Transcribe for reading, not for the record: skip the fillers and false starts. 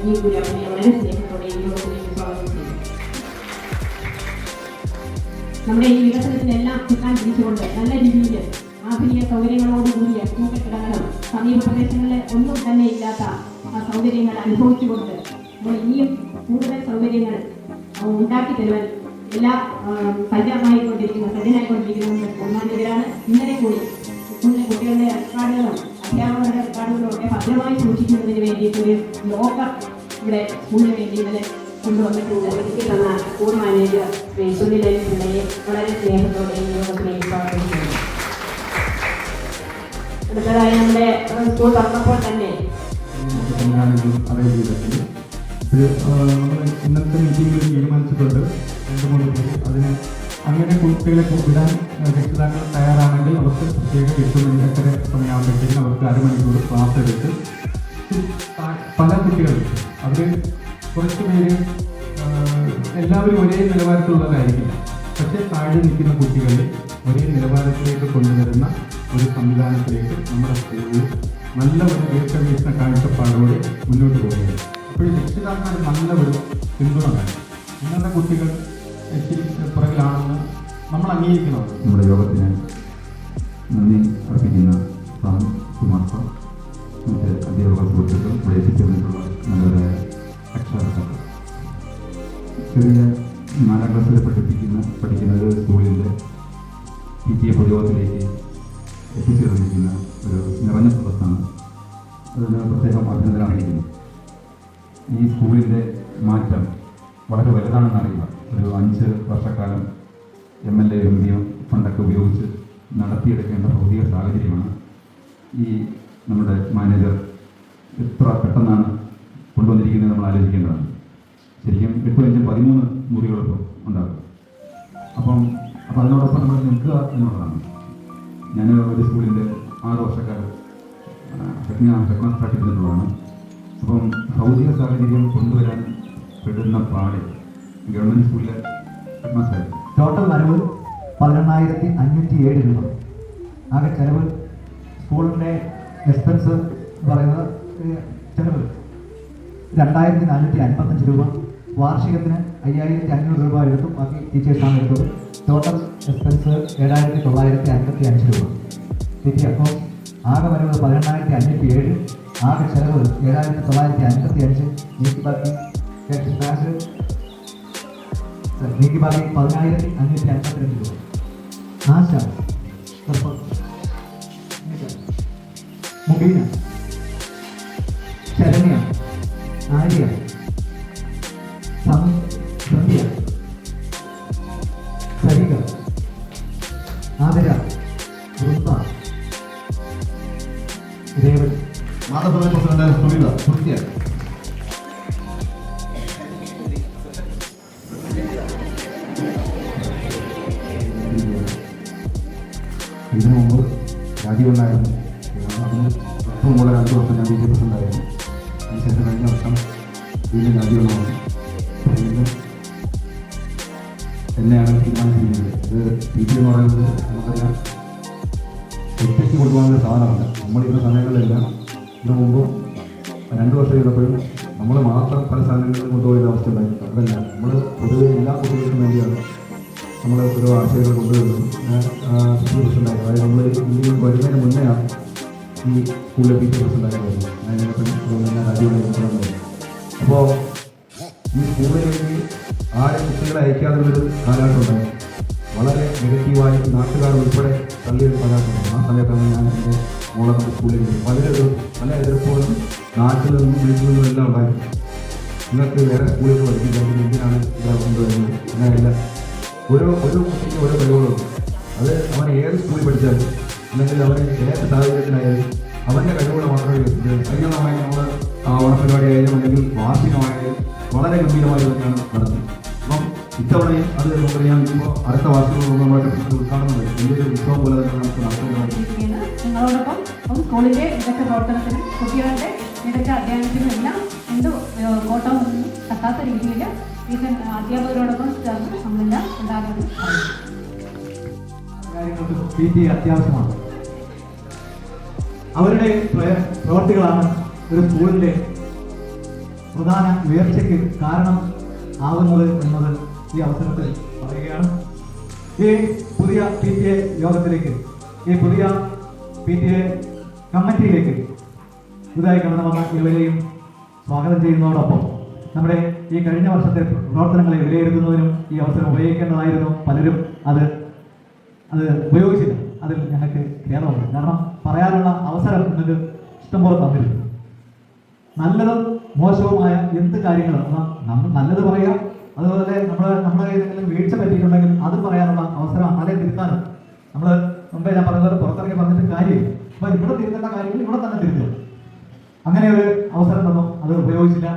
ഈ കൂടി അവരെ വളരെ സ്നേഹത്തോടെ ഈ യോഗത്തിലേക്ക് സ്വാഗതം ചെയ്തു. നമ്മുടെ ഈ വികസനത്തിനെല്ലാം ചുക്കാൻ പിടിച്ചുകൊണ്ട് നല്ല രീതിയിൽ ആധുനിക സൗകര്യങ്ങളോടുകൂടിയ കെട്ടിടങ്ങളും സമീപ പ്രദേശങ്ങളിലെ ഒന്നും തന്നെ ഇല്ലാത്ത ആ സൗകര്യങ്ങൾ അനുഭവിച്ചുകൊണ്ട് നമ്മൾ ഇനിയും കൂടുതൽ സൗകര്യങ്ങൾ ഉണ്ടാക്കി തരുവാൻ എല്ലാ സജ്ജനായിക്കൊണ്ടിരിക്കുന്ന ഒന്നാമതിലാണ്. ഇന്നലെ കൂടി സ്കൂളിലെ കുട്ടികളുടെ റെക്കോർഡുകളും അധ്യാപകരുടെ റെക്കോർഡുകളും ഒക്കെ ഭദ്രമായി സൂക്ഷിക്കുന്നതിന് വേണ്ടിയിട്ടൊരു ലോക്കർ ഇവിടെ സ്കൂളിന് വേണ്ടി ഇന്നലെ കൊണ്ടുവന്നിട്ടുണ്ട്. എനിക്ക് തന്ന സ്കൂൾ മാനേജർ ശ്രീ സുനിലൻ പിള്ളയെ വളരെ സ്നേഹത്തോടെ ഈ യോഗത്തിലേക്ക് സ്വാഗതം ചെയ്യുന്നു. അടുത്തതായി നമ്മുടെ സ്കൂൾ തുറന്നപ്പോൾ തന്നെ നമ്മൾ ഇന്നത്തെ മീറ്റിംഗിൽ തീരുമാനിച്ചിട്ടുണ്ട് 2-3 പേര് അതിന് അങ്ങനെ കുട്ടികളെ വിടാൻ രക്ഷിതാക്കൾ തയ്യാറാണെങ്കിൽ അവർക്ക് പ്രത്യേക 8 സമയമാകുമ്പോഴത്തേക്കും അവർക്ക് അരമണിക്കൂർ ക്ലാസ് എടുത്ത് പല കുട്ടികൾ അവർ കുറച്ച് പേര് എല്ലാവരും ഒരേ നിലവാരത്തിലുള്ളവരായിരിക്കില്ല. പക്ഷേ താഴെ നിൽക്കുന്ന കുട്ടികളെ ഒരേ നിലവാരത്തിലേക്ക് കൊണ്ടുവരുന്ന ഒരു സംവിധാനത്തിലേക്ക് നമ്മുടെ സ്കൂളിൽ നല്ല ഒരു ദീർഘവീക്ഷണ കാഴ്ചപ്പാടോടെ മുന്നോട്ട് പോകുന്നത്. അപ്പോൾ രക്ഷിതാക്കൾ നല്ല ഒരു പിന്തുണ വേണം. നിങ്ങളുടെ കുട്ടികൾ ഇച്ചിരി പുറകിലാണെന്ന് നമ്മൾ അംഗീകരിക്കണം. നമ്മുടെ യോഗത്തിന് നന്ദി അർപ്പിക്കുന്ന സാം കുമാർ സാർ, മറ്റ് അധ്യാപക സുഹൃത്തുക്കൾ, ഇവിടെ എത്തിച്ചേർന്നിട്ടുള്ള നല്ലവരായ രക്ഷാകർത്താക്കൾ, ചെറിയ 4ാം ക്ലാസ്സിൽ പഠിക്കുന്നത് സ്കൂളിൻ്റെ PTA പൊതുയോഗത്തിലേക്ക് എത്തിച്ചേർന്നിരിക്കുന്ന ഒരു നിറഞ്ഞ സദസ്സാണ്. അതിന് പ്രത്യേകം അഭിനന്ദനം അറിയിക്കുന്നു. ഈ സ്കൂളിൻ്റെ മാറ്റം വളരെ വലുതാണെന്ന് അറിയുക. ഒരു 5 വർഷക്കാലം MLA MD ഫണ്ടൊക്കെ ഉപയോഗിച്ച് നടത്തിയെടുക്കേണ്ട ഭൗതിക സാഹചര്യമാണ് ഈ നമ്മുടെ മാനേജർ എത്ര പെട്ടെന്നാണ് കൊണ്ടുവന്നിരിക്കുന്നത് നമ്മൾ ആലോചിക്കേണ്ടതാണ്. ശരിക്കും 8-5-13 മുറികളിപ്പോൾ ഉണ്ടാകും. അപ്പോൾ അതിനോടൊപ്പം നമ്മൾ നിൽക്കുക എന്നുള്ളതാണ്. ഞാൻ ഒരു സ്കൂളിൻ്റെ 6 വർഷക്കാലം ഹെഡ്മാസ്റ്റർ പഠിപ്പിച്ചിട്ടുള്ളതാണ്. അപ്പം ഭൗതിക സാഹചര്യം കൊണ്ടുവരാൻ പെടുന്ന പാട് ഗവൺമെൻറ് സ്കൂളിലെ ഹെഡ്മാസ്റ്റർ. ടോട്ടൽ വരവ് 18,507 രൂപ. ആകെ ചെലവ് സ്കൂളിൻ്റെ എക്സ്പെൻസ് പറയുന്നത് ചെലവ് 2,455 രൂപ. വാർഷികത്തിന് 5,500 രൂപ എടുത്തു, ബാക്കി ടീച്ചേഴ്സാണ് എടുത്തത്. ടോട്ടൽ എക്സ്പെൻസ് 7,955 രൂപ. തെറ്റി. അപ്പോൾ ആകെ വരവ് 18,507, ആകെ ചെലവ് 7,955. നീക്കി ബാക്കി 10,552 രൂപ. ആശ മുബീന, ശരണ്യ, ആര്യ, സന്ധ്യ, സരിക, ആതിര, വൃന്ദ, രേവതി. മാതൃഭൂമി പ്രസിഡന്റ് സുനിത പൂർത്തിയായി. ഇതിനു മുമ്പ് രാജീവുണ്ടായിരുന്നു. അതിന് ഏറ്റവും കൂടുതൽ 5 വർഷം ഞാൻ DG പ്രസിഡന്റായിരുന്നു. അതിനുശേഷം കഴിഞ്ഞ വർഷം വീണ്ടും രാജീവുണ്ടായിരുന്നു. വീണ്ടും എന്നെയാണ് തീരുമാനിച്ചിരിക്കുന്നത്. ഇത് PTA എന്ന് പറയുന്നത് നമുക്കറിയാം ഒറ്റയ്ക്ക് കൊണ്ടുപോകുന്ന സാധനമല്ല. നമ്മളിരുന്ന സമയങ്ങളിലെല്ലാം ഇതിനു മുമ്പ് 2 വർഷം ചെയ്തപ്പോഴും നമ്മൾ മാത്രം പല സാധനങ്ങളിലും കൊണ്ടുപോയ അവസ്ഥ ഉണ്ടായിരുന്നു. അതല്ല, നമ്മൾ പൊതുവെ എല്ലാ കുട്ടികൾക്കും വേണ്ടിയാണ് നമ്മൾ ഓരോ ആശയങ്ങൾ കൊണ്ടുവരുന്നത്. പ്രസിഡൻ്റായിരുന്നു. അതായത് നമ്മൾ ഇന്ത്യയിൽ വരുന്നതിന് മുന്നെയാണ് ഈ സ്കൂളിലെ PTA പ്രസിഡൻ്റായിട്ട് വരുന്നത്. ഞാൻ രാജ്യമായി. അപ്പോൾ ഈ സ്കൂളിലേക്ക് ആരും കുട്ടികളെ അയക്കാതുള്ളൊരു കാലഘട്ടം ഉണ്ടായി. വളരെ നെഗറ്റീവായി നാട്ടുകാർ ഉൾപ്പെടെ തള്ളിയൊരു കാലഘട്ടമുണ്ട്. ആ സമയത്താണ് ഞാൻ എൻ്റെ മോളെ നമ്മുടെ സ്കൂളിലേക്ക് പല എതിർപ്പുകളും നാട്ടിൽ നിന്നും വീട്ടിൽ നിന്നും എല്ലാം ഉണ്ടായിരുന്നു. നിങ്ങൾക്ക് വേറെ സ്കൂളിൽ പഠിപ്പിക്കാൻ എന്തിനാണ് ഇവിടെ കൊണ്ടുവരുന്നത്? അങ്ങനെയല്ല, ഒരു കുട്ടിക്ക് ഓരോ കഴിവുകളുണ്ട്. അത് അവൻ ഏത് സ്കൂളിൽ പഠിച്ചാലും അല്ലെങ്കിൽ അവന് ഏത് സാഹചര്യത്തിലായാലും അവൻ്റെ കഴിവുകൾ മാത്രമേ കഴിഞ്ഞമായി നമ്മൾ ഓണപരിപാടിയായാലും അല്ലെങ്കിൽ വാർഷികമായാലും വളരെ ഗംഭീരമായി തന്നെയാണ് നടത്തുന്നത്. അപ്പം ഇത്തവണയും അത് നമുക്കറിയാം. ഇപ്പോൾ അടുത്ത വാർഷിക ഉദ്ഘാടനം വരും. വലിയൊരു ഉത്സവം പോലെ തന്നെ നമുക്ക് നടത്തുന്നതാണ്. നിങ്ങളോടൊപ്പം സ്കൂളിൻ്റെ മികച്ച പ്രവർത്തനത്തിനും കുട്ടികളുടെ മികച്ച അധ്യയനത്തിനും എല്ലാം എന്ത് കോട്ടവും തട്ടാത്ത രീതിയിൽ അധ്യാപകരോടൊപ്പം ചേർന്ന് നമ്മളെല്ലാം ഉണ്ടാകുന്നത്. കാര്യങ്ങൾക്ക് PTA അത്യാവശ്യമാണ്. അവരുടെ പ്രവർത്തികളാണ് ഒരു സ്കൂളിൻ്റെ പ്രധാന ഉയർച്ചയ്ക്ക് കാരണം ആവുന്നത് എന്നത് ഈ അവസരത്തിൽ പറയുകയാണ്. ഈ പുതിയ PTA യോഗത്തിലേക്ക്, ഈ പുതിയ PTA കമ്മിറ്റിയിലേക്ക് പുതുതായി കടന്നു വന്ന ഇവരെയും സ്വാഗതം ചെയ്യുന്നതോടൊപ്പം നമ്മുടെ ഈ കഴിഞ്ഞ വർഷത്തെ പ്രവർത്തനങ്ങളെ വിലയിരുത്തുന്നതിനും ഈ അവസരം ഉപയോഗിക്കേണ്ടതായിരുന്നു. പലരും അത് ഉപയോഗിച്ചില്ല. അതിൽ ഞങ്ങൾക്ക് ഖേദമുണ്ട്. കാരണം പറയാനുള്ള അവസരം നിങ്ങൾക്ക് ഇഷ്ടംപോലെ തന്നിരുന്നു. നല്ലതും മോശവുമായ എന്ത് കാര്യങ്ങളും നമ്മൾ നല്ലത് പറയാം, അതുപോലെ നമ്മുടെ ഏതെങ്കിലും വീഴ്ച പറ്റിയിട്ടുണ്ടെങ്കിൽ അത് പറയാനുള്ള അവസരം, അതേ തിരുത്താനും നമ്മൾ മുമ്പേ ഞാൻ പറഞ്ഞത് പുറത്തിറങ്ങി പറഞ്ഞിട്ട് കാര്യമില്ല. അപ്പോൾ ഇവിടെ തിരുത്തേണ്ട കാര്യങ്ങൾ ഇവിടെ തന്നെ തിരുത്തുക. അങ്ങനെ ഒരു അവസരം തന്നു, അത് ഉപയോഗിച്ചില്ല.